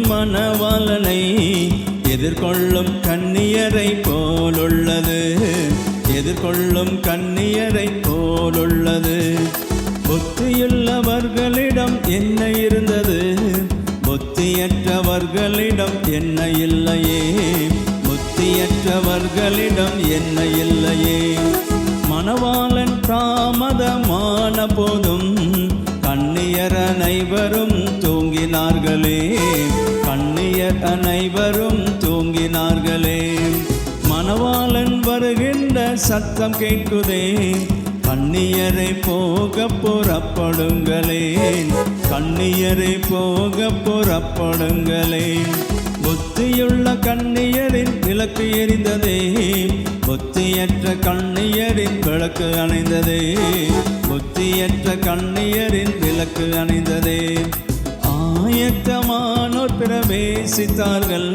மணவாளனை எதிர்கொள்ளும் கன்னியரை போலுள்ளது, எதிர்கொள்ளும் கன்னியரை போலுள்ளது. புத்தியுள்ளவர்களிடம் என்ன இருந்தது, புத்தியற்றவர்களிடம் என்ன இல்லையே, புத்தியற்றவர்களிடம் என்ன இல்லையே. மணவாளன் தாமதமான போதும் கன்னியர் அனைவரும் தூங்கினார்களே, கன்னியர் அனைவரும் தூங்கினார்களே. மணவாளன் வருகின்ற சத்தம் கேட்குதே, கன்னியரை போக புறப்படுங்களே, கன்னியரை போக புறப்படுங்களே. புத்தியுள்ள கன்னியரின் விளக்கு எரிந்ததே, புத்தியற்ற கன்னியரின் விளக்கு அணைந்ததே, புத்தியற்ற கன்னியரின் விளக்கு அணைந்ததே. ஆயத்தமானோர் பிரவேசித்தார்கள்,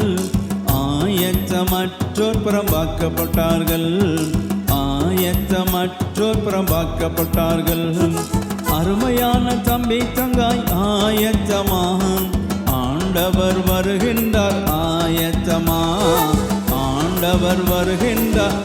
ஆயத்தமற்றோர் புறம்பாக்கப்பட்டார்கள், ஆயத்தமற்றோர் புறம்பாக்கப்பட்டார்கள். அருமையான தம்பி தங்காய் ஆயத்தமாம், ஆண்டவர் வருகின்றார் ஆயத்தமா, ஆண்டவர் வருகின்றார்